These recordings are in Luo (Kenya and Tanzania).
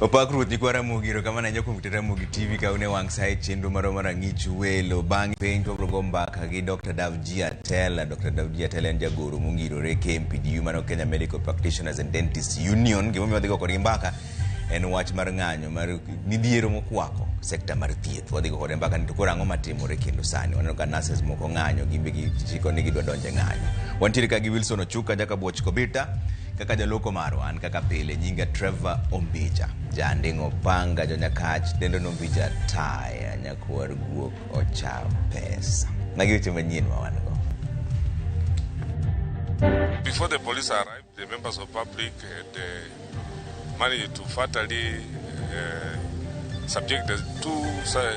Opakruoth Nyikwara Mugiro kama na nyoko mutera Mugi TV kaune wang sai chenro maro marang'ich welo bang' penj to mbaka gi Dr. Davji Atela. Dr. Davji Atela en jagoro mongirore KMPDU mano Kenya Medical Practitioners and Dentists Union. Gimomiyo wadhi go kod mbaka en wach mar ng'anyo mar midhiero mokwako sekta mar thieth. Wadhi go kod mbaka ni to koro ang'o matimore kendo sani. Waneno ka nurses moko ng'anyo gimbe gichiko ni gidwa donje ng'anyo. Wantiere ka gi Wilson Ochuka jaka Boch Kobita kaka jaloko marwa an kaka pile nyinga Trevor Ombija jandingo panga jonyakach dendo nombija taya nyakwar guok ocha pesa nagiweche manyien mawango. Before the police arrived, the members of public had managed to fatally subject the two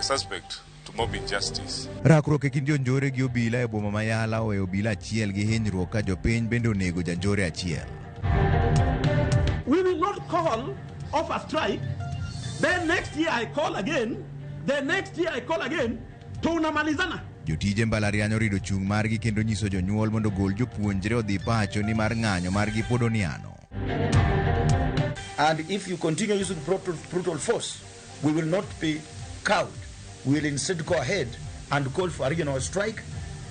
suspects to mob injustice. Rakruok e kind jonjore gi obila e boma mayala oweyo obila achiel gi hinyruok ka jopiny bende onego janjore achiel. We will not call off a strike. Then next year I call again. Then next year I call again. Tunamalizana. Jotije mbalariany orido chung' margi kendo nyiso jonyuol mondo gol jopuonjre odhi pacho ni mar ng'anyo margi pod oniano. And if you continue using brutal force, we will not be cowed. We will instead go ahead and call for a regional strike.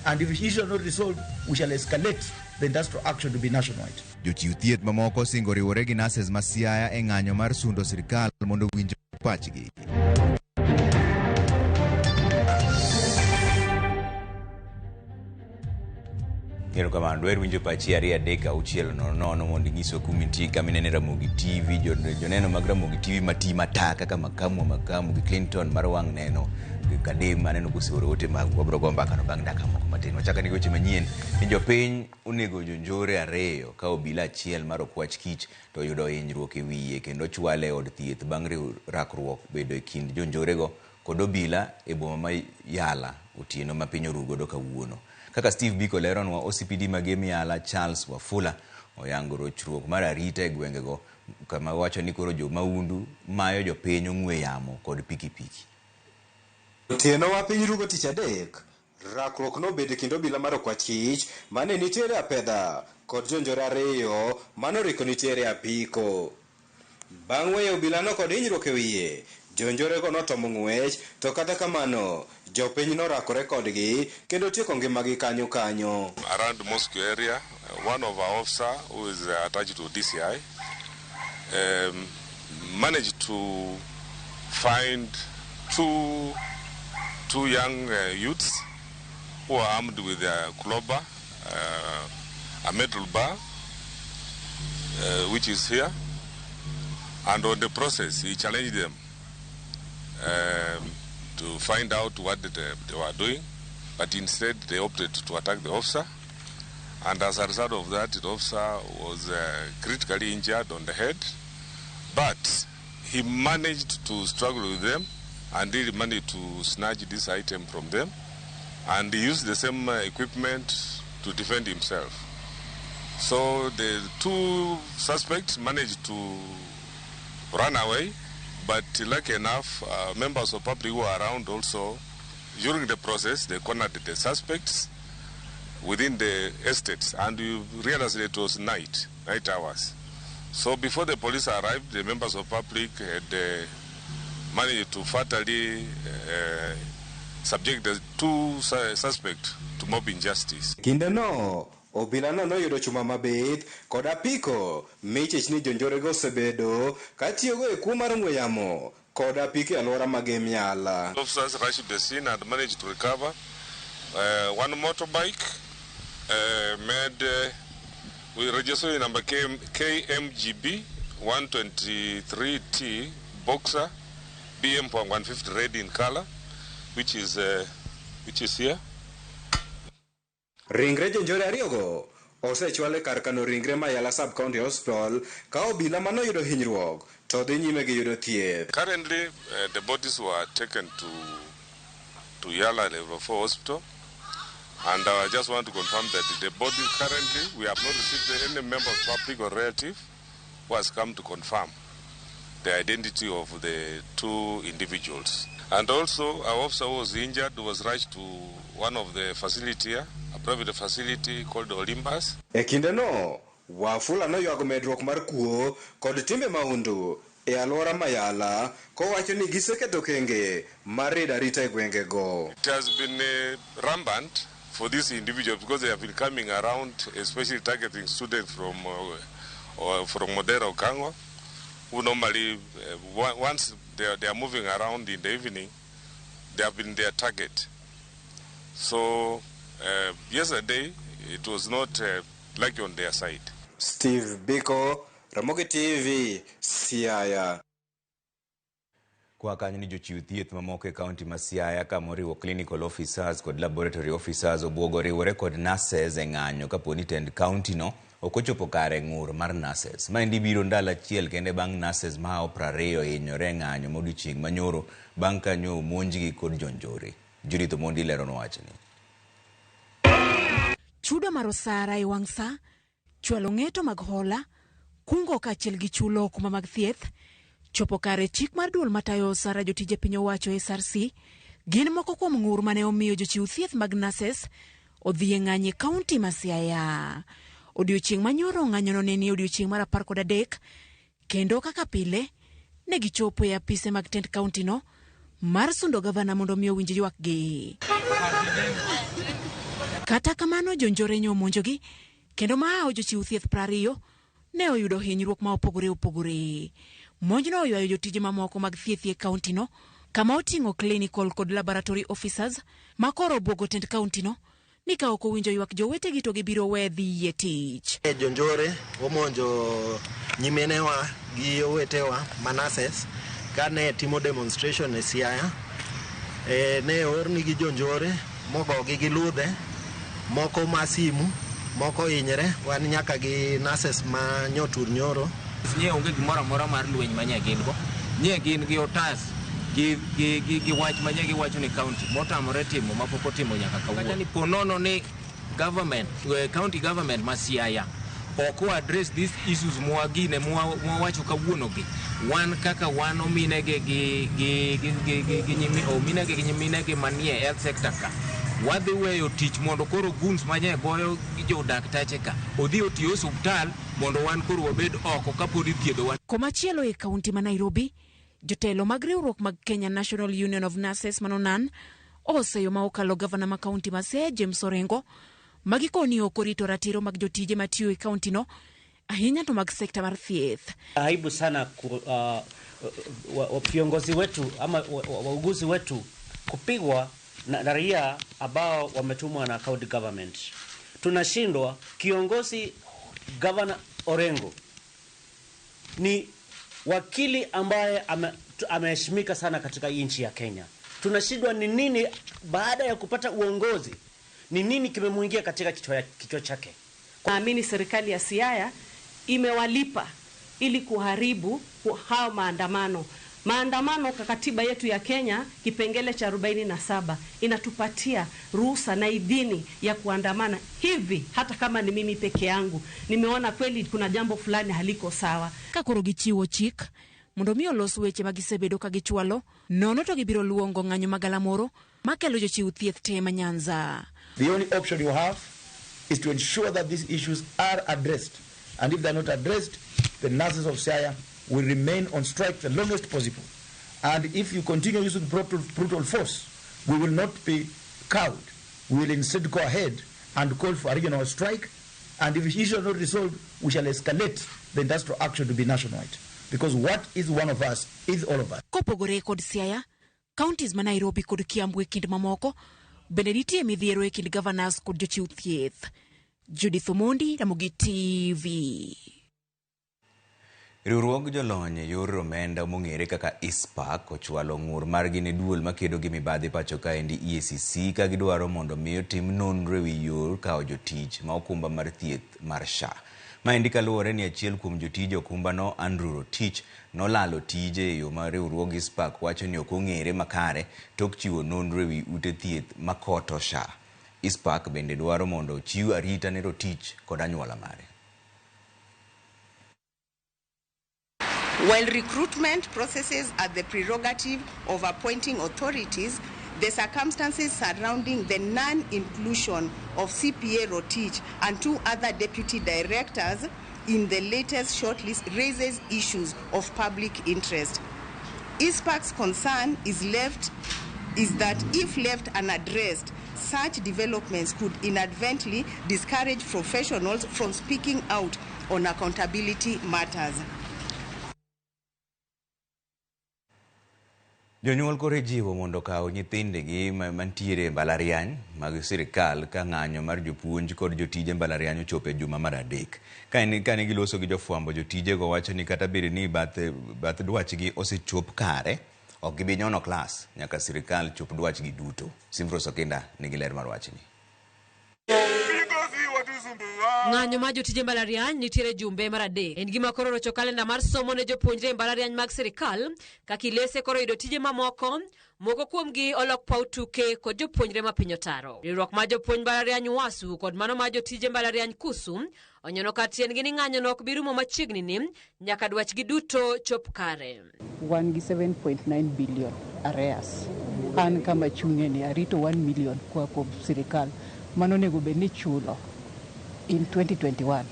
And if the issue is not resolved, we shall escalate the industrial action to be nationwide. Jochiw thieth mamoko singo riwore gi nurses ma Siaya e ng'anyo mar sundo sirkal mondo winj pachgi. Kero kamano dwer winjo pachi 2-3-6-0 mondo nyiso kumiti kaminene Ramogi TV joneno mag Ramogi TV mati mataka kama makamu gi Clinton mar wang' neno kadem maneno kusoro ote mag wabro gomba kano bang' daka moko matin. Wachaka ni weche manyien ni jopiny onego jonjore areyo ka obila achiel mar okwach kich to yudo hinyruok e wiye kendo chwale od thieth bang' rakruok bedo e kind jonjorego kod obila e boma ma Yala otieno ma piny orugodo kawuono. Kaka Steve Biko leronwa OCPD magemi Yala Charles Wafula oyango rochruok mar arita e gwengego kama wacho ni koro jo maundu mayo jopiny ong'we yamo kod pikipiki. Otieno wa piny rugo tich adek, rakruok nobedo kendo obila mar okwach kich mane nitiere apedha kod jonjore ariyo manoriko nitiere apiko. Bang' weyo obilano kod hinyruok e wiye, jonjorego notomo ng'wech to kata kamano jopiny norakore kodgi kendo tieko ngimagi kanyo. Around Mosque area, one of our officers who is attached to DCI managed to find two young youths who are armed with a clobber, a metal bar, which is here, and on the process he challenged them to find out what they were doing, but instead they opted to attack the officer, and as a result of that, the officer was critically injured on the head, but he managed to struggle with them and he managed to snatch this item from them, and he used the same equipment to defend himself. So the two suspects managed to run away, but lucky enough, members of public who were around also, during the process, they cornered the suspects within the estates, and you realized it was night hours. So before the police arrived, the members of public had managed to fatally subject the two suspects to mob injustice. Kindeno obila no noyudo chuma mabith kod apiko michich ni jonjorego osebedo katiyogo e kuo mar ng'we yamo kod apiko e alwora magem Yala. Officers rushed the scene and managed to recover one motorbike made with registration number KMGB 123T Boxer BM.150 red in color, which is here. Ringre jonjore ariyogo osechwale kar kano ringre ma Yala Sub County Hospital ka obila manoyudo hinyruok to dhi nyime gi yudo thieth. Currently, the bodies were taken to Yala Level 4 Hospital, and I just want to confirm that the bodies currently, we have not received any member of public or relative who has come to confirm the identity of the two individuals. And also, our officer who was injured was rushed to one of the facility here, a private facility called Olympus. E kindeno, Wafula noywago medruok mar kuo kod timbe maundu e alwora Mayala kowacho ni giseketo kenge mar rido arita e gwengego. It has been rampant for these individuals because they have been coming around, especially targeting students from Modera Okango, who normally, once they are moving around in the evening, they have been their target. So yesterday, it was not lucky on their side. Steve Biko, Ramogi TV, Siaya. Kwa kanyo ni jochiw thieth mamoko e kaunti ma Siaya ka moriwo clinical officers kod laboratory officers obwogo riwore kod nurses e ng'anyo kaponi tend kaunti no okochopo kare ng'ur mar nurses. Maendi biro ndalo achiel kende bang' nurses ma 20 hinyore ng'anyo modiochieng' manyoro bang' kanyo omonjgi kod jonjore. Judith Mondi lero nowachoni. Chudo mar osara e wang' sa, chwalo ng'eto mag hola, kungo kaachiel gi chulo kuma mag thieth, chopo kare chik mar duol matayo osara jotije piny owacho SRC, gin moko kuom ng'ur mane omiyo jochiw thieth mag nurses odhi e ng'anyo e kaunti ma Siaya. Odiochieng' manyoro ng'anyono ne ni odiochieng' mar 13, kendo kaka pile ne gichopo e apise mag tend kaunti no mar sundo gavana mondo omiyo winj ywakgi. Kata kamano jonjore nyomonjogi kendo mao jochiw thieth 20 ne oyudo hinyruok ma opogore. Monjno oywayo jotije mamoko mag thieth e kaunti no kama oting'o clinical kod laboratory officers makoro obwogo tend kaunti no ni ka ok owinjo ywak jowetegi to gibiro we dhi e tich. Jonjore omonjo nyimenewa gi owetewa manases kane timo demonstration e Siaya. Ne orni gi jonjore mogogi gi ludhe, moko masimu, moko hinyre, wan nyaka gi nurses ma nyotur nyoro. Nye onge gimoro amora mar lweny manye gin go. Nye gin gi otas gi wach manye gi wacho ni county motamore timo mapoko timo nyaka kawuono. Ni ponono ni government, county government ma Siaya oko address these issues mwagine mwawacho kawuono gi. Wan kaka wan ominege gi nyiminege manie health sector ka. Wadhi weyo tich mondo koro guns manye goyo gi jodaktache ka odhi otiyo osuptal mondo wan koro wabed oko kapodi thiedho wan. Komachielo e kaunti ma Nairobi, jotelo mag riwruok mag Kenya National Union of Nurses manonan oseyo ma okalo gavana ma kaunti ma Siaya James Orengo magikoni okorito ratiro mag jotije matiyo e kaunti no ahinya to mag sekta mar thieth. Aibu sana viongozi wetu ama wauguzi wetu kupigwa na raia ambao wametumwa na county government. Tunashindwa. Kiongozi Governor Orengo ni wakili ambaye ameheshimika sana katika nchi ya Kenya. Tunashindwa ni nini baada ya kupata uongozi, ni nini kimemuingia katika kichwa chake. Naamini serikali ya Siaya imewalipa ili kuharibu hao maandamano. Maandamano kwa katiba yetu ya Kenya kipengele cha 47 inatupatia ruhusa na idhini ya kuandamana hivi. Hata kama ni mimi peke yangu nimeona kweli kuna jambo fulani haliko sawa. Kakoro gichiwo chik mondo mi olos weche magisebedo ka gichwalo nono to gibiro luongo ng'anyo magalamoro makelo jochiw thieth te Nyanza. The only option you have is to ensure that these issues are addressed, and if they're not addressed, the nurses of Siaya will remain on strike the longest possible. And if you continue using brutal force, we will not be cowed. We will instead go ahead and call for a regional strike. And if the issue is not resolved, we shall escalate the industrial action to be nationwide. Because what is one of us is all of us. Kopogore kod Siaya, counties ma Nairobi kod Kiambu e kind mamoko, bende nitie midhiero e kind governors kod jochiw thieth. Judith Mondi, Ramogi TV. Riwruog jolony e yor omenda mong'ere kaka ISPAC ochwalo ng'ur margi ne duol makedo gi mibadhi pacho kaendi EACC ka gidwaro mondo miyo tim nonro ewi yor kawo jotich ma okumba mar thieth mar SHA. Maendi kaluwore ni achiel kuom jotije okumbano Andrew Rotich nolalo tije e yo ma riwruog ISPAC wacho ni ok ong'ere makare tok chiwo nonro ewi ute thieth makoto SHA. ISPAC bende dwaro mondo ochiw arita ne Rotich kod anyuola mare. While recruitment processes are the prerogative of appointing authorities, the circumstances surrounding the non-inclusion of CPA Rotich and 2 other deputy directors in the latest shortlist raises issues of public interest. ISPAC's concern is that if left unaddressed, such developments could inadvertently discourage professionals from speaking out on accountability matters. Jonyuol koro jiwo mondo kaw nyithindegi mantiere mbalariany mag sirikal ka ng'anyo mar jopuonj kod jotije mbalariany ochopo e juma mar adek. Kane giloso gi jofwambo, jotijego wacho ni kata bed ni bath dwachgi osechop kare, ok gibi nyono klas nyaka sirikal chop dwachgi duto. Simfros Okinda nigi ler mar wachni. Ng'anyo ma jotije mbalariany nitiere jumbe mar adek. En gima koro rocho kalenda mar somo ne jopuonjre mbalariany mag sirikal ka kilese koro yudo tije mamoko, moko kuomgi olok paw tuke kod jopuonjre ma piny otaro. Riwruok ma jopuonj mbalariany WASU kod mano ma jotije mbalariany KUSU onyono ka tiendgi ni ng'anyono ok bi rumo machiegni ni nyaka dwachgi duto chop kare. Wan gi 7.9 billion arrears. An kama chunye ni arito 1 million kwa sirikal. Mano nego bed ni chulo in 2021.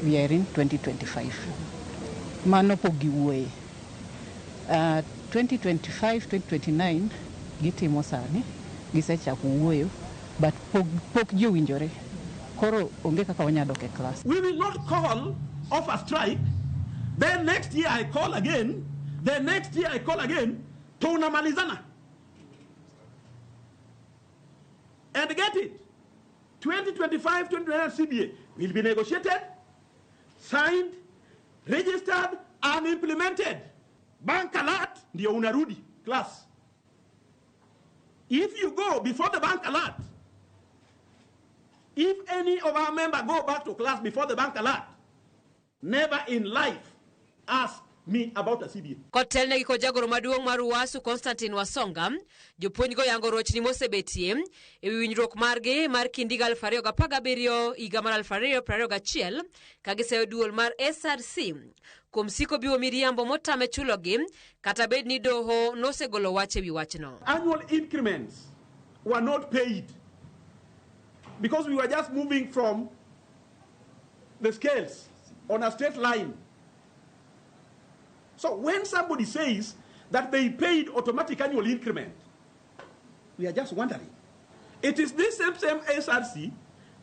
We are in 2025. Mano pogi wuoye. 2025, 2029 gitimo sani, gisechako wuoyo, but pok jowinjore. Koro onge kaka wanyalo dok e class. We will not call off a strike. Then next year I call again. Then next year I call again. Tunamalizana. And get it. 2025, 2029 CBA will be negotiated, signed, registered, and implemented. Bank alert, ndio unarudi class. If you go before the bank alert, if any of our members go back to class before the bank alert, never in life ask me about a CBA. Kotelne gi kojagoro maduong' mar WASU Constantine Wasonga, jopuonjgo yango rochni mosebetie e winjruok margi mar kindi 2017 higa mar 2021 ka giseyo duol mar SRC kuom siko biwo miriambo motame chulogi kata bed ni doho nosegolo wach ewi wachno. Annual increments were not paid because we were just moving from the scales on a straight line. So when somebody says that they paid automatic annual increment, we are just wondering. It is this same SRC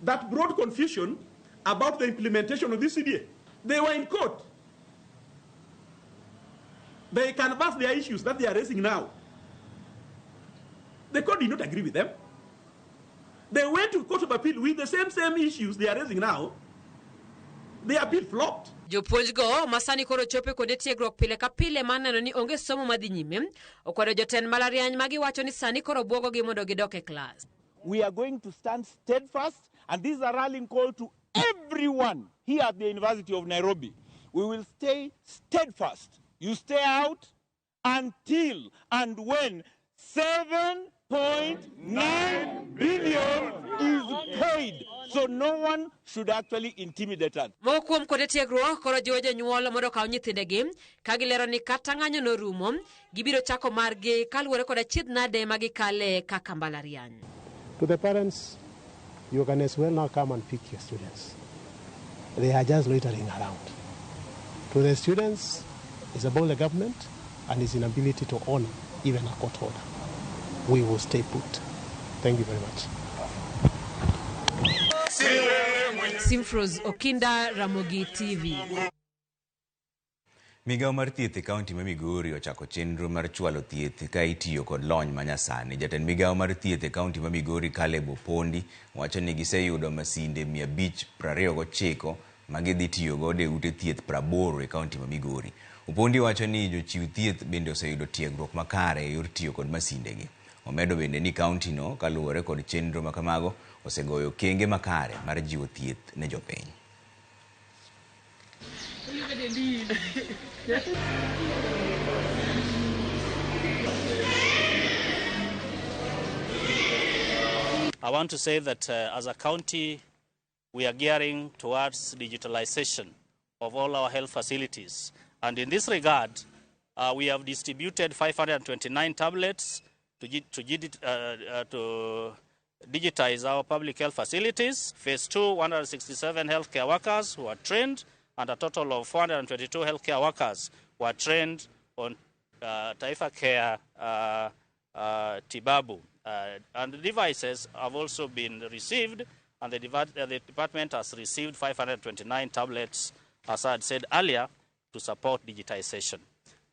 that brought confusion about the implementation of this CBA. They were in court. They canvass their issues that they are raising now. The court did not agree with them. They went to court of appeal with the same issues they are raising now. The appeal flopped. Jopuonjgo masani koro chope kode tiegruok pile ka pile maneno ni onge somo madhi nyime, okwado jotend mbalariany ma giwacho ni sani koro buogogi mondo gidok e class. We are going to stand steadfast, and this is a rallying call to everyone here at the University of Nairobi. We will stay steadfast. You stay out until and when 7.9 billion is paid. So no one should actually intimidate us. Mokuom kode tiegruok koro jiwo jonyuol mondo kaw nyithindegi ka gilero ni kata ng'anyo no rumo, gibiro chako margi kaluwore koda chiedh nade ma gikale kaka mbalariany. To the parents, you can as well now come and pick your students. They are just loitering around. To the students, it's about the government and its inability to honor even a court order. We will stay put. Thank you very much. Simfros Okinda, Ramogi TV. Migao mar thieth e kaunti ma Migori ochako chenro mar chwalo thieth ka itiyo kod lony manyasani. Jatend migao mar thieth e kaunti ma Migori Caleb Opondi wacho ni giseyudo masinde 529 ma gidhi tiyo godo e ute thieth 80 e kaunti ma Migori. Opondi wacho ni jochiw thieth bende oseyudo tiegruok makare e yor tiyo kod masindegi. Omedo bende ni kaunti no kaluwore kod chenro ma kamago osegoyo kenge makare mar jiwo thieth ne jopiny. I want to say that as a county, we are gearing towards digitalization of all our health facilities. And in this regard, we have distributed 529 tablets to digitize our public health facilities. Phase 2, 167 healthcare workers who are trained, and a total of 422 healthcare workers who are trained on Taifa Care Tibabu. And the devices have also been received, and the department has received 529 tablets, as I had said earlier, to support digitization.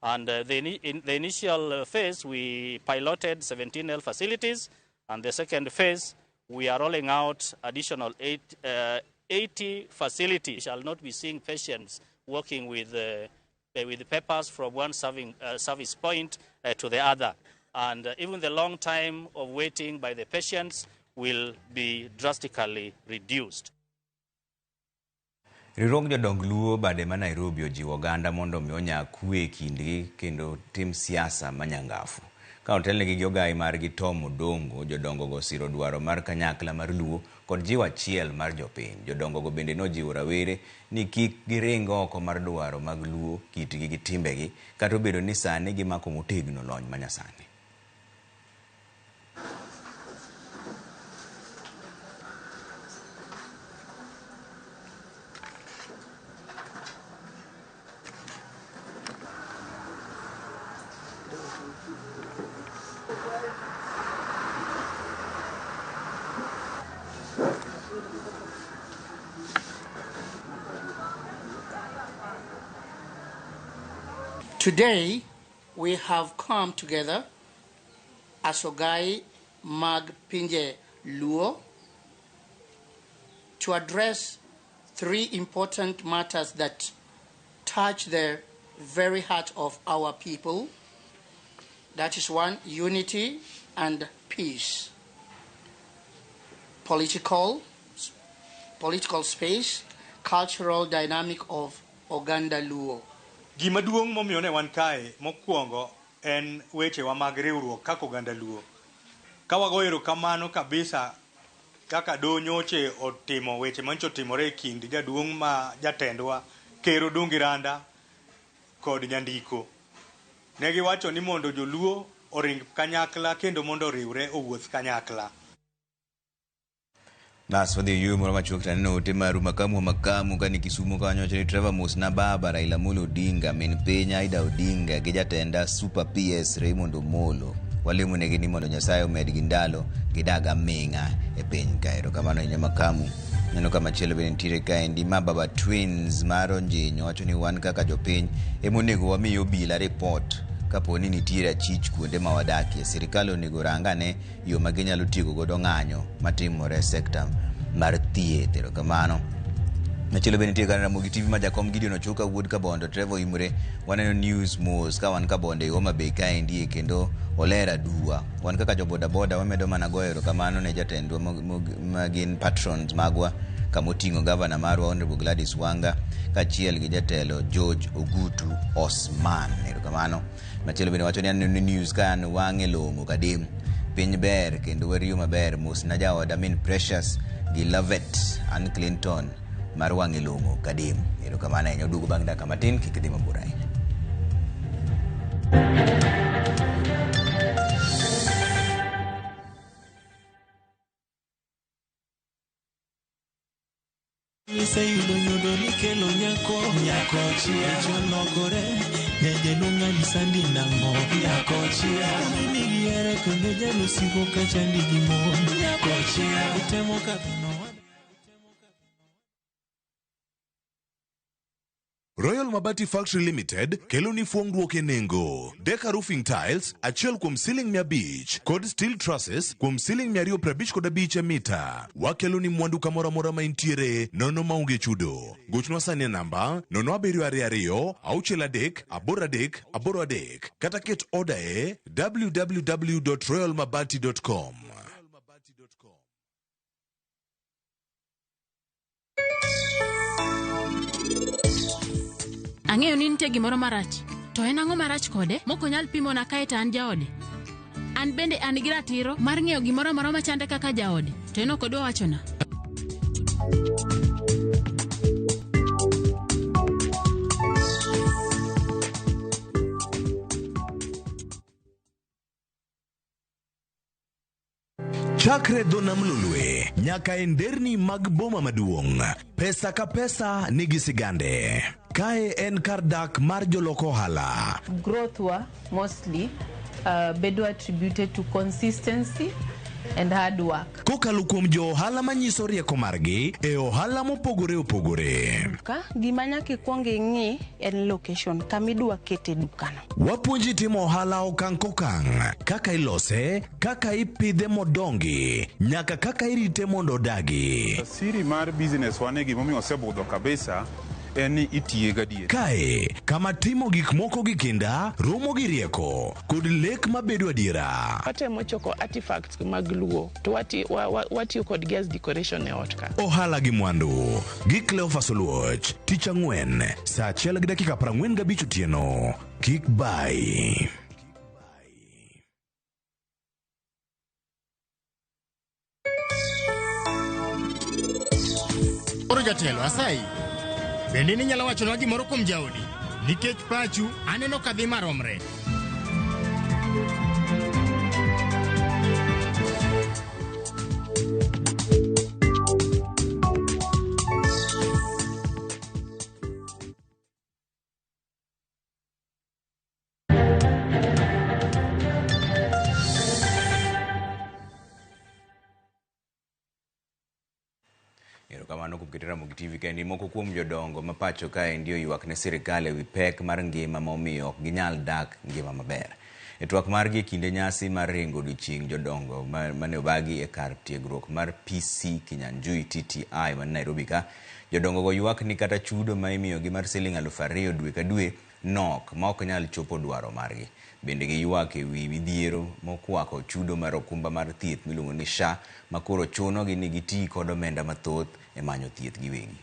And in the initial phase, we piloted 17 health facilities, and the second phase, we are rolling out additional 80 facilities. We shall not be seeing patients working with papers from one service point to the other. And even the long time of waiting by the patients will be drastically reduced. Riwruok jodong Luo bade ma Nairobi ojiwo oganda mondo mi onya kwe e kindgi kendo tim siasa manyangafu. Ka otelnegi gi ogai margi Tom Odongo, jodongo go siro dwaro mar kanyakla mar Luo kod jiwo achiel mar jopiny. Jodongo go bende nojiwo rawere ni kik giring oko mar dwaro mag Luo, kitgi gi timbegi, kata obedo ni sani gimako motegno lony manyasani. Today, we have come together as Ogai Mag Pinje Luo to address three important matters that touch the very heart of our people. That is one, unity and peace. Political space, cultural dynamic of Oganda Luo. Gima duong' momiyo ne wan kae mokwongo en weche wa mag riwruok kaka oganda Luo. Ka wagoyo erokamano kabisa kaka donyoche otimo weche mancho timore e kind jaduong' ma jatendwa Ker Odongi Randa kod Nyandiko. Ne giwacho ni mondo joluo oring kanyakla kendo mondo riwre owuoth kanyakla. Bas wadhi yu moro machuok taneno ote maru makamu kani Kisumu kanyo chini Trevor Musna Baba, Raila Amolo Odinga, min piny Aida Odinga gi jatenda Super PS Raymond Omolo. Walemo negi ni mondo Nyasaye omed gi ndalo gidaga ming'a e piny ka. Erokamano ahinya makamu. Neno kama chielo bende nitiere kaendi Mababa Twins maro Njinyo wacho ni wan kaka jopiny emonego wamiyo obila report kapo ni nitiere achich kuonde ma wadakie. Sirikal onego rangane yo ma ginyalo tiego godo ng'anyo matimore sekta mar thieth. Erokamano. Machielo bende nitiere Ramogi TV ma jakom Gideon Ochuka wuod Kabondo Trevor Imre. Waneno News Mos ka wan Kabonde Homa Bay kaendi kendo olera dua. Wan kaka joboda boda wamedo mana goyo erokamano ne jatendwa magin patrons magwa kamoting'o Governor marwa Honorable Gladys Wanga kachiel gi jatelo George Ogutu Osman. Erokamano. Machielo bende wacho ni aneno news kan wang'e long'o kadem piny ber kendo wariyo maber mos na jaoda min Precious gi Lovet Ann Clinton mar wang'e long'o kadem. Erokamano ahinya. Oduogo bang' dakika matin, kik idhi mabor ahinya. Sayudo nyodo ni kelo nyako chia cholokore nyeje lunga ni sandi nango nyako chia ni giere kendo jalo siko ka chandi gi mon nyako chia utemo ka Royal Mabati Factory Limited kelo ni fuongruok e nengo. Deca Roofing Tiles achiel kuom ceiling 500 kod steel trusses kuom ceiling 255 mita. Wakelo ni mwandu kamora mora ma intiere nono maunge chudo. Gochno sani namba 0722 63 kata ket order e www.royalmabati.com. Ang'eyo ni nitie gimoro marach. To en ang'o marach kode? Moko nyal pimo na kae to an jaode. An bende an gi ratiro mar ng'eyo gimoro amora machande kaka jaode. To en ok odwa wachona. Chakre dho nam lulwe nyaka e nderni mag boma maduong', pesa ka pesa nigi sigande. Kae en kar dak mar joloko ohala. Growth wa mostly bedo attributed to consistency and hard work. Kokalo kuom jo ohala manyiso rieko margi e ohala mopogore opogore. Ka gima nyaka ikwong ing'i en location kamidwa kete dukano. Wapuonji timo ohala okang' kokang', kaka ilose, kaka ipidhe modongi, nyaka kaka irite mondo odagi. Siri mar business wane gimomiyo osebudho kabisa en ni itiye gadier. Kae kama timo gik moko gi kinda romo gi rieko kod lek mabedo adiera. Watemo choko artifacts mag luo to watiyo kod gas decoration e ot ka. Ohala gi mwandu gi Cleophas Oluoch, tich ang'wen saa 1:45 otieno. Kik bai. Oro jatelo asai bende ni nyalo wachonwa gimoro kuom jaodi nikech pachu aneno kadhi maromre. Erokamano kuom keto Ramogi TV kaendi. Moko kuom jodongo ma pacho kaendi oywak ne sirikal ewi pek mar ngima momiyo ok ginyal dak ngima maber. E twak margi e kinde nyasi mar ringo odiochieng' jodongo mane obagi e kar tiegruok mar PC Kinyanjui TTI man Nairobi ka, jodongo go ywak ni kata chudo ma imiyogi mar Sh2,000 dwe ka dwe nok ma ok nyal chopo dwaro margi. Bende gi ywak ewi midhiero mokwako chudo mar okumba mar thieth miluongo ni SHA ma koro chunogi ni gitii kod omenda mathoth e manyo thieth giwegi.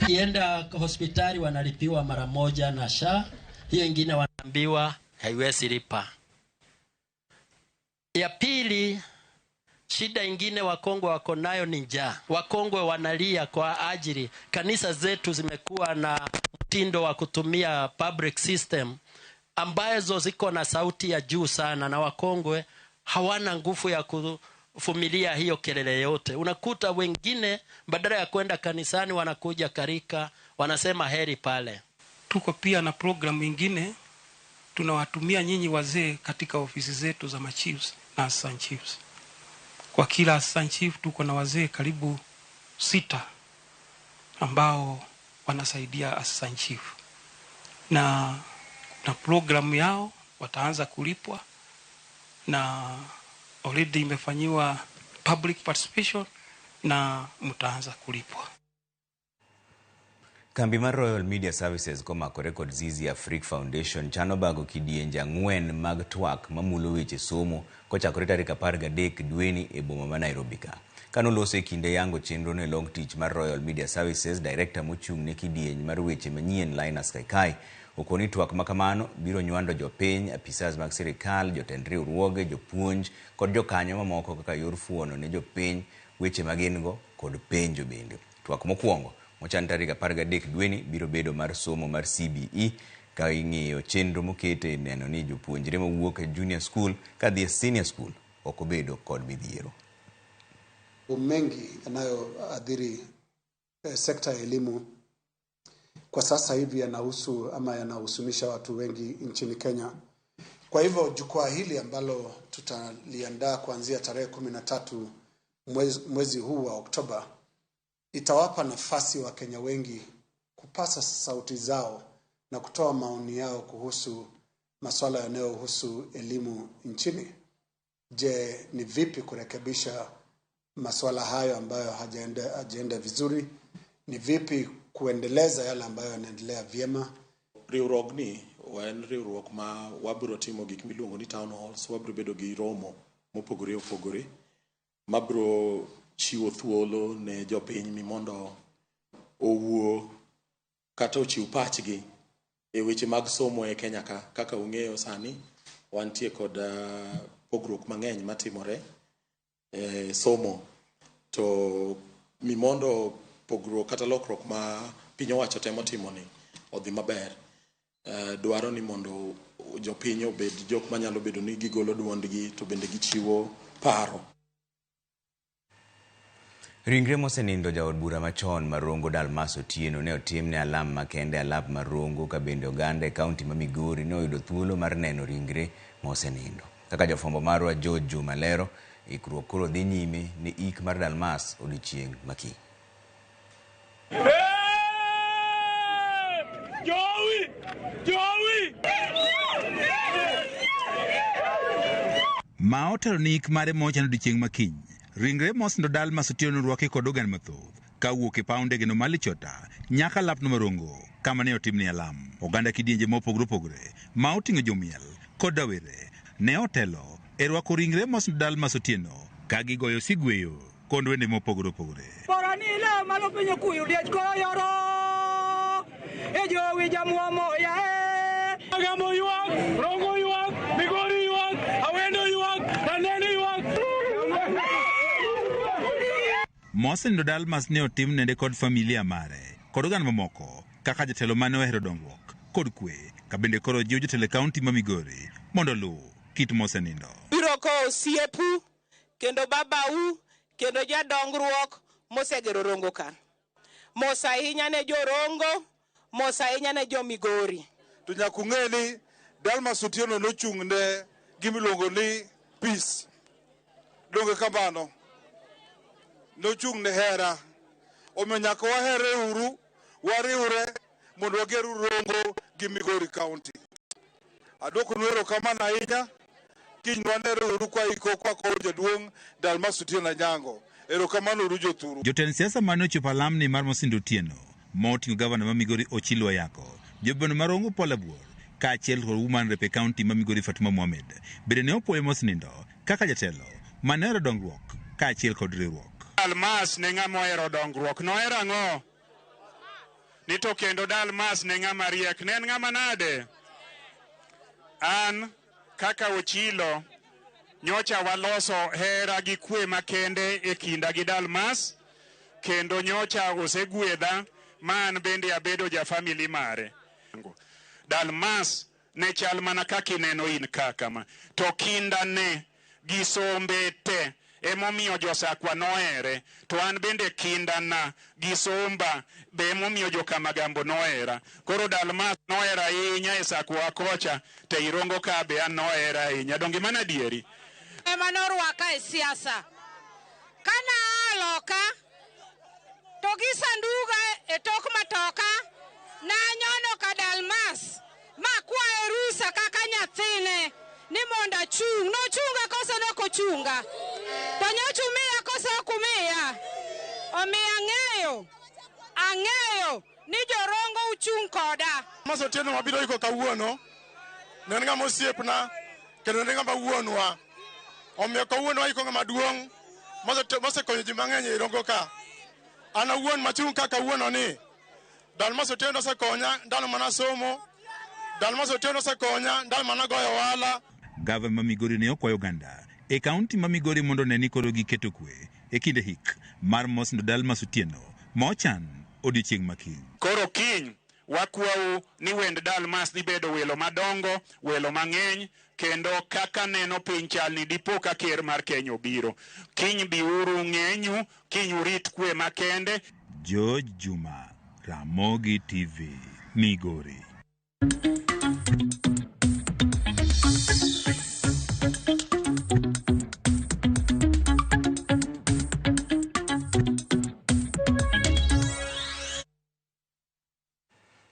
Kienda hospitali wanalipiwa mara moja na SHA, hiyo ingine wanaambiwa haiwezi lipa. Ya pili, shida ingine wakongwe wako nayo ni njaa. Wakongwe wanalia kwa ajili kanisa zetu zimekuwa na mtindo wa kutumia public system ambazo ziko na sauti ya juu sana, na wakongwe hawana nguvu ya kuvumilia hiyo kelele yote. Unakuta wengine badala ya kwenda kanisani wanakuja karika, wanasema heri pale. Tuko pia na programu ingine tunawatumia nyinyi wazee katika ofisi zetu za machiefs na assistant chiefs. Kwa kila assistant chief tuko na wazee karibu 6 ambao wanasaidia assistant chief. Na programu yao wataanza kulipwa na already imefanyiwa public participation na mtaanza kulipwa. Kambi mar Royal Media Services komako record Zizi Africa Foundation chano bago kidienje 4 mag twak mamulo weche somo kochakore tarik 13 dweni e boma ma Nairobi ka. Kanolose kinde yango chenro ne long tich mar Royal Media Services, director mochung' ne kidienje mar weche manyien Linus Kaikai okoni twak makamano biro nywando jopiny, apisas mag sirikal, jotend riwruoge, jopuonj kod jokanyo mamoko kaka yor fuono ne jopiny weche magingo kod penjo bende. Twak mokwongo mochan tarik 13 dweni biro bedo mar somo mar CBE ka ing'iyo chenro mokete neno ni jopuonjre mawuok e junior school kadhi e senior school ok obedo kod midhiero. Mengi yanayoathiri sekta ya elimu kwa sasa hivi yanahusu ama yanahusunisha watu wengi nchini Kenya. Kwa hivyo jukwaa hili ambalo tutaliandaa kuanzia tarehe 13 mwezi huu wa Oktoba itawapa nafasi wa Kenya wengi kupasa sauti zao na kutoa maoni yao kuhusu masuala yanayohusu elimu nchini. Je, ni vipi kurekebisha masuala hayo ambayo hajaenda vizuri? Ni vipi kuendeleza yale ambayo yanaendelea vyema? Riwruogni wan riwruok ma wabiro timo gik miluongo ni town halls, wabiro bedo gi romo mopogore opogore mabiro chiwo thuolo ne jopiny mimondo owuo kata ochiw pachgi e weche mag somo e Kenya ka. Kaka ung'eyo sani wantie kod pogruok mang'eny matimore somo, to mimondo pogruok kata lokruok ma piny owacho temo timo ni odhi maber, dwaro ni mondo jopiny obed jok manyalo bedo ni gigolo duondgi to bende gichiwo paro. Ringre mosenindo jaod bura machon Marongo Dalmas Otieno ne otimne alam makende alap Marongo ka bende oganda e kaunti ma Migori ne oyudo thuolo mar neno ringre mosenindo. Kaka jafwambo marwa George Juma lero, ikruok koro dhi nyime ni ik mar Dalmas odiochieng' makiny. Ma otelo ni ik mare mochan odiochieng' makiny. Ringre mosenindo Dalmas Otieno rwake kod oganda mathoth kawuok e paw ndege no Malichota nyaka lapno Marongo kama ne otimne alam. Oganda kidienje mopogore opogore ma oting'o jomiel kod dawere ne otelo e rwako ringre mosenindo Dalmas Otieno ka gigoyo sigweyo kod wende mopogore opogore. Poranile malo pinyo kuyu diech koro yoro e jowi jamuomo ya Agamo yuak, Rongo yuak, Migori yuak, Awendo yuak, Ranene yuak. Mosenindo Dalmas ne otim nende kod familia mare kod oganda mamoko kaka jatelo mane ohero dongruok kod kwe ka bende koro jiwo jotelo kaunti ma Migori mondo luw kit mosenindo. Biro ko osiepu kendo babau kendo jadongruok mosegero Rongo ka. Mos ahinya ne jorongo, mos ahinya ne jo Migori. To nyaka ung'e ni Dalmas Otieno nochung' ne gimiluongo ni peace. Donge kamano. Nochung' ne hera. Omiyo nyaka wahere uru, wariwre mondo wager Rongo gi Migori County. Adwoko nwero kamano ahinya. Kiny wanere uru kwa iko kwa kowo jaduong' Dalmas Otieno Anyango. Erokamano uru jothuru. Jotend siasa mane ochopo alamni mar mosenindo Otieno ma oting'o gavana ma Migori Ochilo Ayako, jobeno Marongo Paul Abuor kaachiel kod woman rep e kaunti ma Migori Fatuma Mohamed bende ne opuoyo mosenindo kaka jatelo mane ohero dongruok kaachiel kod riwruok. Dalmas ne ng'ama ohero dongruok, nohero ang'o? Ni to kendo Dalmas ne ng'ama riek, ne en ng'ama nade? An kaka Ochilo nyocha waloso hera gi kwe makende e kinda gi Dalmas, kendo nyocha osegwedha man bende abedo ja family mare. Dalmas ne chal mana kaka ineno in kama, to kinda ne gi sombe te emomiyo josakwa nohere, to an bende kinda na gi somba be emomiyo jokamagambo nohera. Koro Dalmas nohera ahinya e sakwa kocha, te Irongo ka be an nohera ahinya. Donge mana dieri? Ema norwaka e siasa. Kana aloka to gi sanduga e tok matoka na nyono ka Dalmas ma kwae rusa kaka nyathine ni monda chung. No chunga kosa no kochunga. To nyochumia kosa okumia. Omiya ang'eyo ni jorongo uchung' koda. Dalmas Otieno mabiro iko kawuono ne en ng'ama osiepna kendo ne ng'ama wuonwa. Omiyo kawuono iko ng'ama duong' mosekonyo ji mang'eny e Rongo ka. An awuon machung' ka kawuono ni Dalmas Otieno osekonya ndalo mana somo. Dalmas Otieno osekonya ndalo mana goyo ohala. Gavana ma Migori ne okwayo oganda e kaunti ma Migori mondo ne ni koro giketo kwe e kinde hik mar mosenindo Dalmas Otieno ma ochan odiochieng' makiny. Koro kiny wakwau ni wend Dalmas dhi bedo welo madongo, welo mang'eny, kendo kaka neno piny chalni dipo ka ker mar Kenya obiro. Kiny biuru ng'enyu, kiny urit kwe makende. George Juma, Ramogi TV, Migori.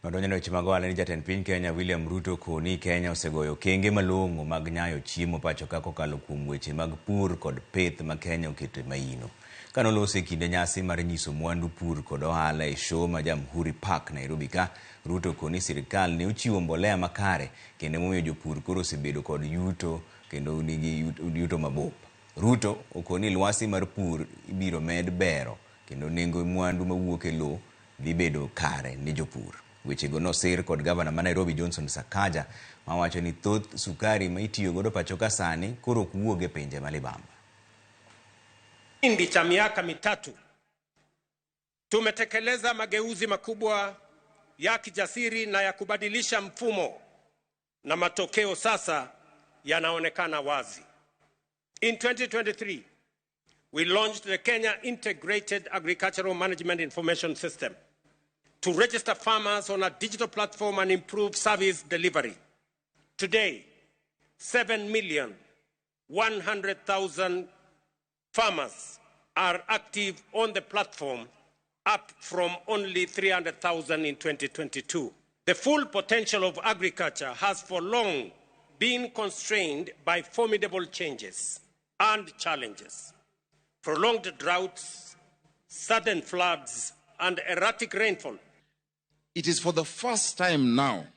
Madonyo weche mag ohala ni jatend piny Kenya William Ruto koni Kenya osegoyo kenge malong'o mag nyayo chiemo pacho ka kokalo kuom weche mag pur kod pith ma Kenya oketo maino. Kanolose kinde nyasi mar nyiso mwandu pur kod ohala e show ma Jamhuri Park Nairobi ka, Ruto koni sirikal ne ochiwo mbolea makare kendo momiyo jopur koro osebedo kod yuto kendo nigi yuto mabup. Ruto okoni lwasi mar pur ibiro med bero kendo nengo mwandu mawuok e lowo dhi bedo kare ne jopur. Weche go nosir kod gavana ma Nairobi Johnson Sakaja mawacho ni thoth sukari ma itiyo godo pacho ka sani koro kuoge e pinje malibamba. Kipindi cha miaka mitatu tumetekeleza mageuzi makubwa ya kijasiri na ya kubadilisha mfumo na matokeo sasa yanaonekana wazi. In 2023, we launched the Kenya Integrated Agricultural Management Information System to register farmers on a digital platform and improve service delivery. Today, 7,100,000 farmers are active on the platform, up from only 300,000 in 2022. The full potential of agriculture has for long been constrained by formidable changes and challenges. Prolonged droughts, sudden floods, and erratic rainfall. It is for the first time now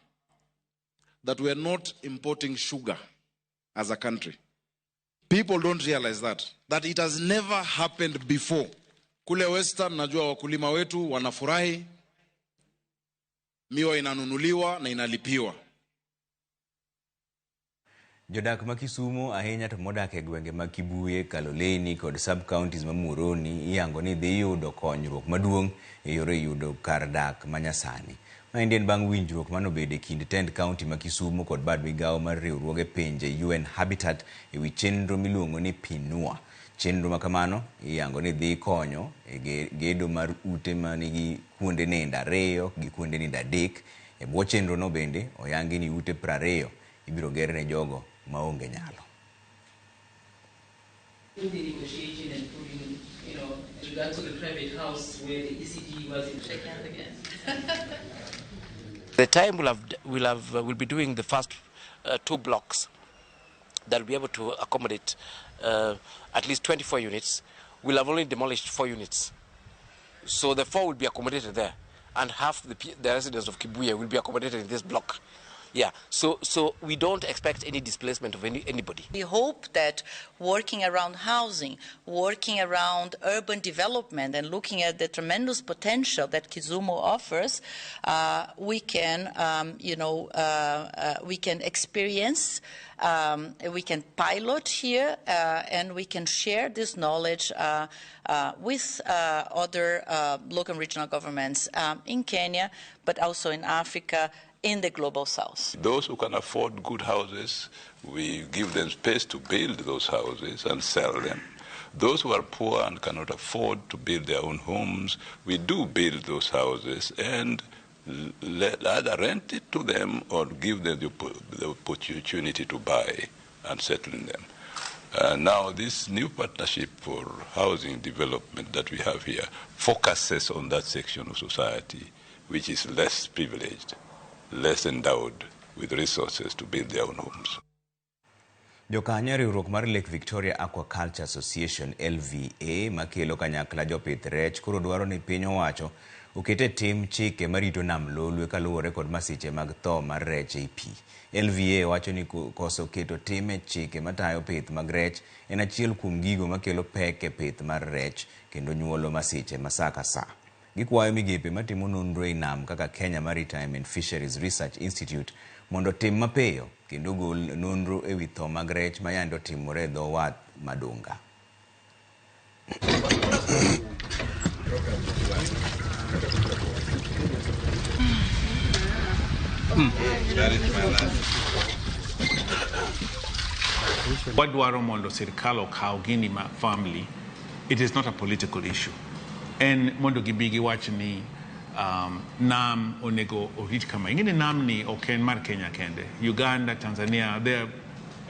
that we are not importing sugar as a country. People don't realize that it has never happened before. Kule Western, najua wakulima wetu wanafurahi, miwa inanunuliwa na inalipiwa. Jodak ma Kisumu ahinya to modak e gwenge ma Kibuye, Kaloleni kod sub-counties ma Muhoroni iyango ni dhi yudo konyruok maduong' e yore yudo kar dak manyasani. Maendi en bang' winjruok manobede kind tend county ma Kisumu kod bad migawo mar riwruoge pinje UN Habitat e wi chenro miluongo ni PNUA. Chenro ma kamano iyango ni dhi konyo e gedo mar ute manigi kuonde nindo 2 gi kuonde nindo 3. E bwo chenro no bende oyangi ni ute 20 ibiro ger ne jogo maonge nyalo. In the negotiation and putting, in regard to the private house where the ECD was in second again. The time we'll be doing the first 2 blocks that will be able to accommodate at least 24 units. We'll have only demolished 4 units. So the 4 will be accommodated there, and half the residents of Kibuye will be accommodated in this block. Yeah, so we don't expect any displacement of anybody. We hope that working around housing, working around urban development, and looking at the tremendous potential that Kisumu offers, we can, we can experience, we can pilot here, and we can share this knowledge with other local and regional governments in Kenya, but also in Africa, in the global south. Those who can afford good houses, we give them space to build those houses and sell them. Those who are poor and cannot afford to build their own homes, we do build those houses and either rent it to them or give them the opportunity to buy and settle in them. Now this new partnership for housing development that we have here focuses on that section of society which is less privileged, less endowed with resources to build their own homes. Jokanyo riwruok mar Lake Victoria Aquaculture Association LVA makelo kanyakla jopith rech koro dwaro ni piny owacho okete tim chike marito nam lolwe kaluwore kod masiche mag tho mar rech ei pi. LVA wacho ni koso keto time chike matayo pith mag rech en achiel kuom gigo makelo pek e pith mar rech kendo nyuolo masiche masaa ka saa. Gikwayo migepe matimo nonro e nam kaka Kenya Maritime and Fisheries Research Institute mondo tim mapiyo kendo gol nonro e wi tho mag rech mayando timore dho wath madunga. Wadwaro mondo sirkal okaw gini ma family. It is not a political issue. En mondo gibi giwach ni nam onego orit kama. Ingine nam ni oken mar Kenya kende. Uganda, Tanzania,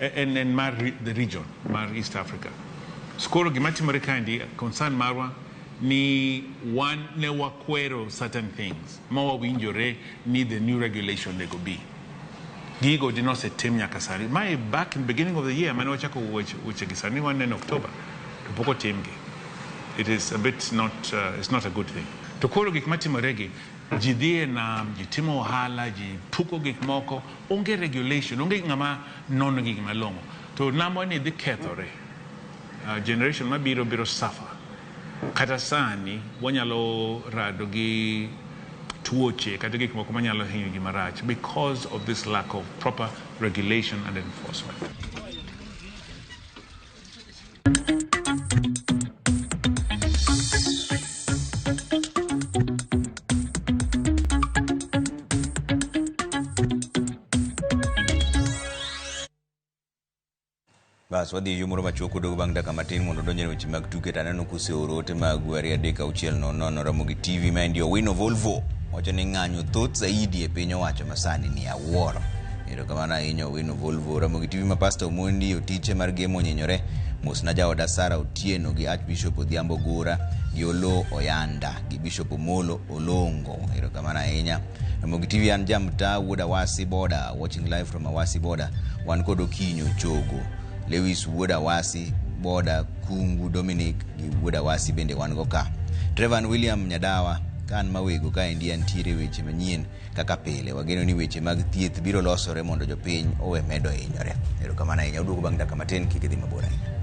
en mar the region, mar East Africa. Skoro gimatimore kandi concern marwa ni one ne wakwero certain things. Mawa winjore ni the new regulation nego be. Gigo did not say tim nyakasari. My back in the beginning of the year, mani wachako weche gisani one in October. Tupoko timgi. It is a bit not, it's not a good thing. To koro gik matimoregi, ji dhie nam, ji timo ohala, ji puko gik moko, onge regulation, onge ngama nono gik malongo. To namo ni dhi kethore. Generation mabiro biro suffer. Kata sani, wanyalo rado gi tuoche, kata gik moko manyalo hinyo gi marach because of this lack of proper regulation and enforcement. Bas wadhi yumoro machoko dogo bang' dakika matin mondo donjne weche mag tuke taneno kuseoro ote mag 2-3-6 Ramogi TV ma ndio Wino Volvo wacho ni ng'anyo thoth zaidi e piny owacho masani ni awuoro. Erokamano ahinya Wino Volvo. Ramogi TV ma Pastor Omondi otiche mar gemo nyenyore mos na jaoda Sara Otieno gi Archbishop Odhiambo Gora gi Olo Oyanda gi Bishop Omolo Olongo. Erokamano ahinya. Ramogi TV an jamta wuoda Wasi Border, watching live from Awasi Border. Wan kod Okinyo Chogo, Lewis wuoda Wasi Border, Kungu Dominic gi wuoda Wasi bende wan go ka. Trevor William Nyadawa kan mawego ka endi antiere weche manyien kaka pile. Wageno ni weche mag thieth biro losore mondo jopiny owe medo hinyore. Erokamano ahinya. Uduogo bang' dakika matin kik idhi mabor ahinya.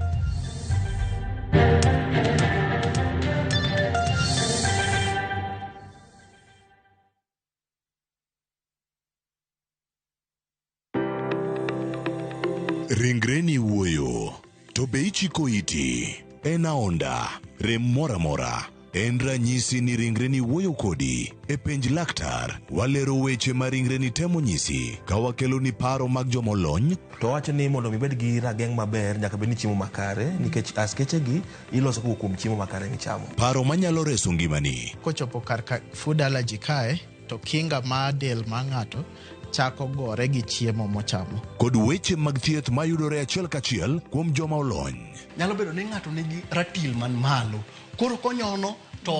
Ringreni wuoyo, to be ichiko iti, en aonda, rem mora mora, en ranyisi ni ringreni wuoyo kodi, e penj laktar, walero weche ma ringreni temo nyisi, ka wakelo ni paro mag jomolony. To wacho ni mondo mibed gi rageng' maber, nyaka bed ni chiemo makare, nikech askeche gi iloso kuom chiemo makare michamo. Paro manyalo reso ngimani. Kochopo kar food allergy kae, to kinga ma del ma ng'ato chako gore gi chiemo mochamo. Kod weche mag thieth mayudore achiel kachiel kuom joma olony. Nyalo bedo ni ng'ato nigi ratil man malo. Koro konyono to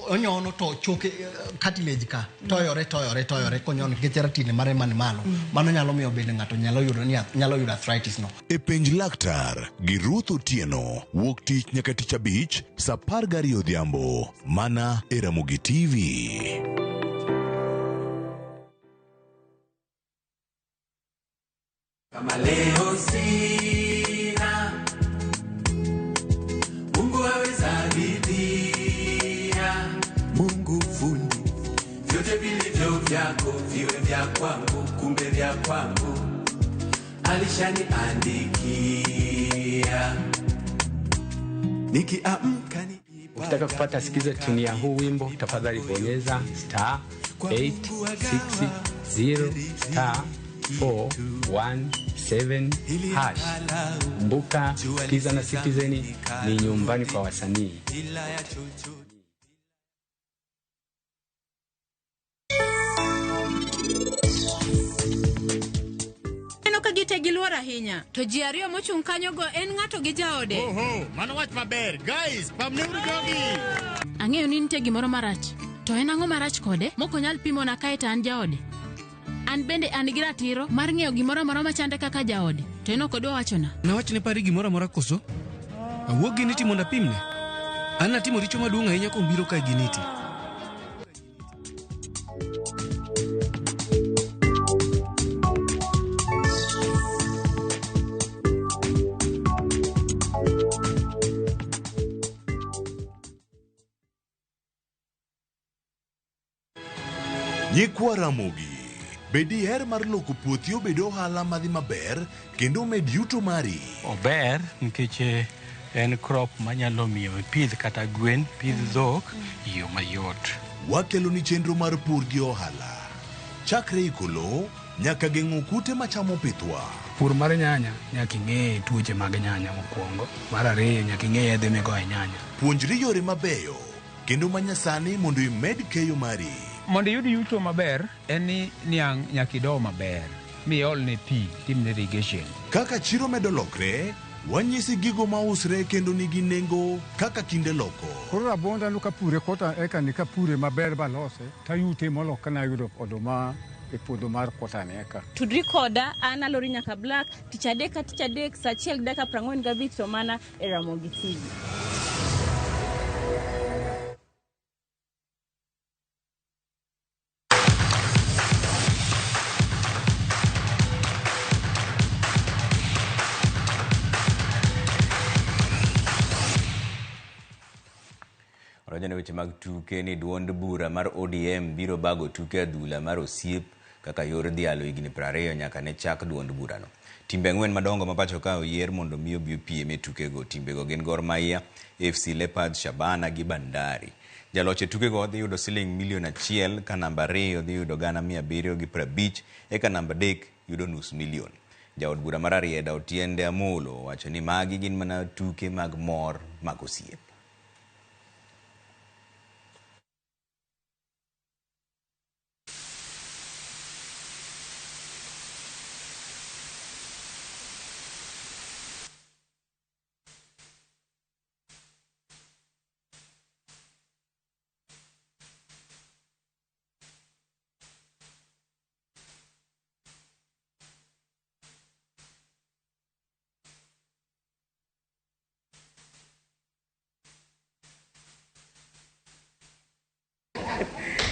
onyono to choke cartilage ka toyore konyono nikech ratil mare man malo. Mano nyalo miyo bende ng'ato nyalo yudo arthritis no. E penj laktar gi Ruth Otieno, wuok tich nyaka tich abich, saa 12 odhiambo, mana e Ramogi TV. Kama leo sina, Mungu haweza ridhia. Mungu fundi, vyote vilivyo vyako viwe vya kwangu, kumbe vya kwangu alishaniandikia. Nikiamka ni ukitaka kupata sikiza tuni ya huu wimbo, tafadhali bonyeza *860*417#. Kumbuka, Skiza na Citizen ni nyumbani kwa wasanii. Giluor ahinya to ji ariyo mochung' kanyo go en ng'ato gi jaode. Oho, mano wach maber. Guys, pamneuru jogi. Ang'eyo ni nitie gimoro marach. To en ang'o marach kode? Moko nyal pimo na kae to an jaode. An bende an gi ratiro mar ng'eyo gimoro amora machande kaka jaode. To en ok odwa wachona. Nawachne pari gimoro amora koso? Awuok gi niti mondo apimne. An natimo richo maduong' ahinya kuom biro kae gi niti. Nyikwa Ramogi, bedi her mar loko puothi obedo ohala madhi maber kendo med yuto mari. Ober nikech en crop manyalo miyo pidh kata gwen, pidh dhok iyo mayot. Wakelo ni chenro mar pur gi ohala. Chakre ikolo nyaka geng'o kute machamo pithwa. Pur mar nyanya nyaka ing'e tuoche mag nyanya mokwongo. Mar ariyo nyaka ing'e yedhe migoyo nyanya. Puonjri yore mabeyo kendo manyasani mondo imed keyo mari. Mondo yud yuto maber en ni niang' nyaka ido maber miol ne pi timne irrigation. Kaka chiro medo lokre, wanyisi gigo mausre kendo nigi nengo kaka kinde loko. Koro rabonda nuka pure kota eka nika pure maber balose tayute molok kana yudo oduma e puodho mar kota eka. Tudri koda an Alori nyaka Black tich adek saa 1:45 to mana e Ramogi TV. Rajane weche mag tuke ni duond bura mar ODM biro bago tuke adhula mar osiep kaka yor dhialo higni 20 nyaka ne chak duond burano. Timbe 4 madongo mapacho ka oyier mondo miyo BPM e tukego. Timbego gin Gor Mahia, FC Leopards, Shabana gi Bandari. Jaloch e tukego dhi yudo siling milion 1, ka namba 2 dhi yudo Ghana 750, eka namba 3 yudo nus milion. Jaod bura mar Arieda Otiende Amolo wacho ni magi gin mana tuke mag mor mag osiep.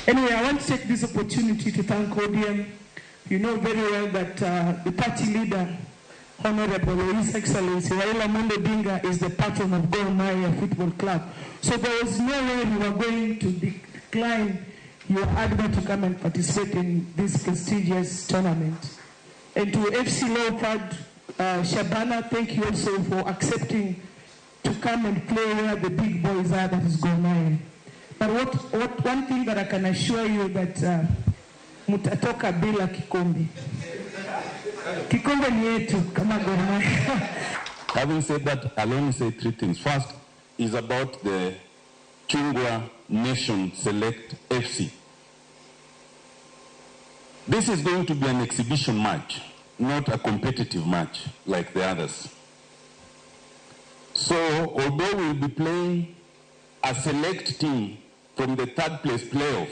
Anyway, I want to take this opportunity to thank ODM. You know very well that the party leader, Honorable His Excellency Raila Amolo Odinga, is the patron of Gor Mahia Football Club. So there was no way we were going to decline your advert to come and participate in this prestigious tournament. And to FC Leopard, Shabana, thank you also for accepting to come and play where the big boys are, that is Gor Mahia. But one thing that I can assure you that mutatoka bila kikombe. Kikombe ni yetu kama Gor Mahia. Having said that, I'll only say three things. First is about the Chungwa Nation Select FC. This is going to be an exhibition match, not a competitive match like the others. So, although we'll be playing a select team from the third place playoff,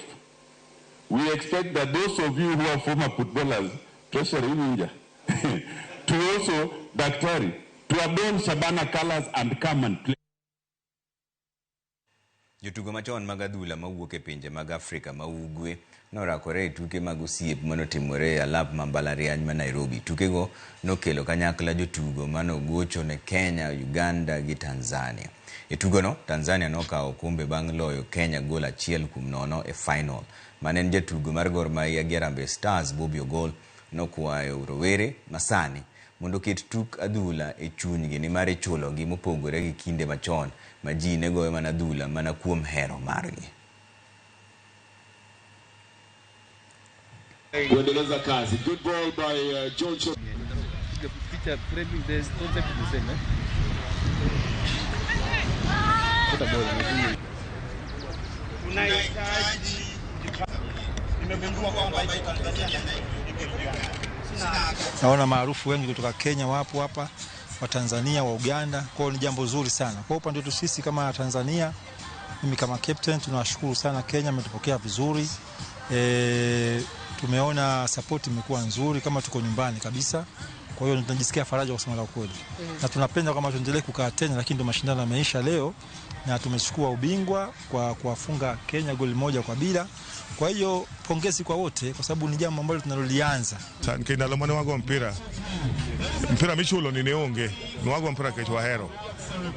we expect that those of you who are former footballers, Treasury Ninja, to also, Daktari, to adorn Shabana colors and come and play. Jotugo machon mag adhula mawuok e pinje mag Afrika ma ugwe norakore e tuke mag osiep manotimore e alap ma mbalariany ma Nairobi. Tukego nokelo kanyakla jotugo manogocho ne Kenya, Uganda gi Tanzania. E tugono, Tanzania nokawo okombe bang' loyo Kenya gol 1-0 e final. Manen jatugo mar Gor Mahia gi Harambee Stars Bobby Ogol nokwayo rowere masani mondo ket tuk adhula e chunygi nimar ichulogi mopogore gi kinde machon ma ji ne goyo mana adhula mana kuom hero margi. Kuendeleza kazi. Good ball by John Cho. Naona maarufu wengi kutoka Kenya wapo hapa, wa Tanzania, wa Uganda, kwa ni jambo zuri sana. Kwa upande wetu sisi kama Tanzania, mimi kama captain tunawashukuru sana Kenya, umetupokea vizuri. Tumeona support imekuwa nzuri kama tuko nyumbani kabisa. Kwa hiyo tunajisikia faraja kwa kusema la kweli. Na tunapenda kama tuendelee kukaa tena, lakini ndio mashindano yameisha leo na tumechukua ubingwa kwa kuwafunga Kenya goli 1-0. Kwa hiyo pongezi kwa wote kwa sababu ni jambo ambalo tunalolianza. Kina lomane wago mpira michulo ni neonge ni wago mpira kechwa hero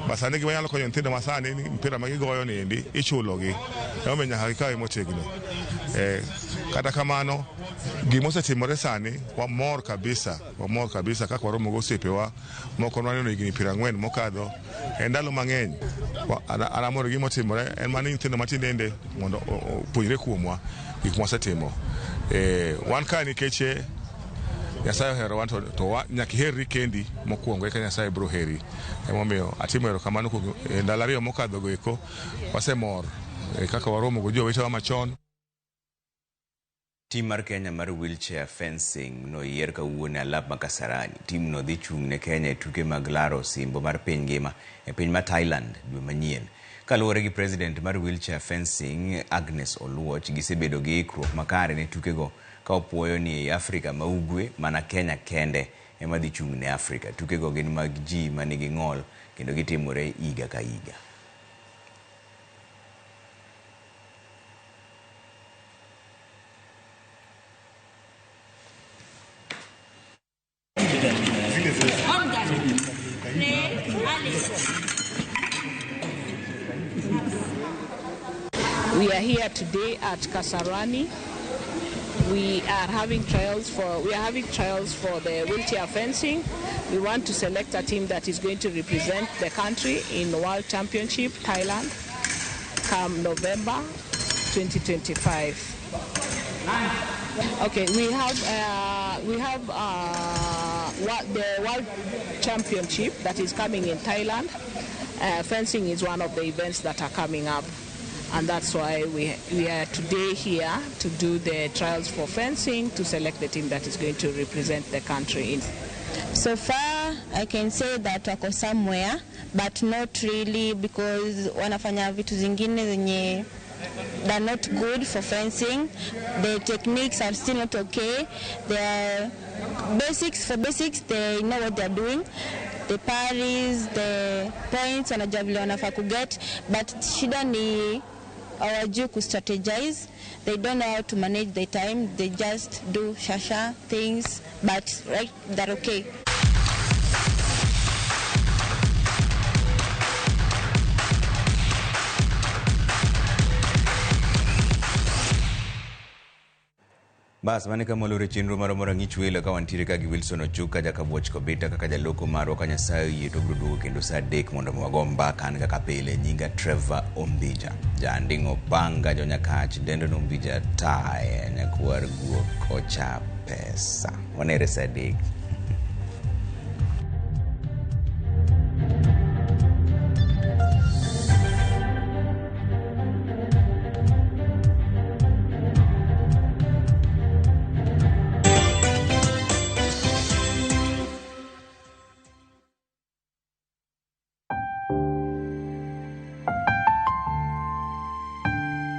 basane gima yalo konyo ntinde masani ni mpira magigoyo ni ndi ichulogi yomenya hakika imotegno kata kamano gimose timore sani wa mor kabisa kaka waromo gosepewa moko nwaneno igini pira ngwen mokadho endalo mang'eny aramor gimo timore en mani ntinde matindende mondo puonjre kuomwa gik mwasetimo wan ka nikeche Nyasaye hero wan to nyaki heri kendi mokuongo eka Nyasaye bro heri emomiyo atimo hero kamano ku ndalario mokadho go eko wasemor kaka waromo go jowetewa machon. Tim mar Kenya mar wheelchair fencing no yier kawuono alap ma Kasarani. Tim no dhi chung' ne Kenya e tuke mag laro simbo mar piny ngima e piny ma Thailand dwe manyien. Kaluwore gi president mar wheelchair fencing Agnes Oluoch, gisebedo gi ikruok makare ne tukego ka opuoyo ni Afrika ma ugwe mana Kenya kende ema dhi chung' ne Afrika. Tukego gin mag ji manigi ng'ol kendo gitimore higa ka higa. We are here today at Kasarani. We are having trials for the wheelchair fencing. We want to select a team that is going to represent the country in the World Championship, Thailand, come November 2025. Okay, we have the World Championship that is coming in Thailand. Fencing is one of the events that are coming up. And that's why we are today here to do the trials for fencing to select the team that is going to represent the country in. So far, I can say that wako somewhere, but not really, because wanafanya vitu zingine zenye they're not good for fencing. The techniques are still not okay. The basics, they know what they're doing. The parries, the points, wanajua vile wanafaa kuget, but shida ni hawajui ku-strategize. They don't know how to manage their time. They just do shasha things, but right, they're okay. Bas mane kama lore chenro mara ngichwelo ka wantiere ka gi Wilson Ochuka jaka Boch Kobeta kaka jaloko marwa ka Nyasaye yie to bro kendo sa 3 mondo wago mbaka an kaka pile nyinga Trevor Ombija jandingo panga jo Nyakach dendo no Ombija tae nyakwar guok ocha pesa wanere sa 3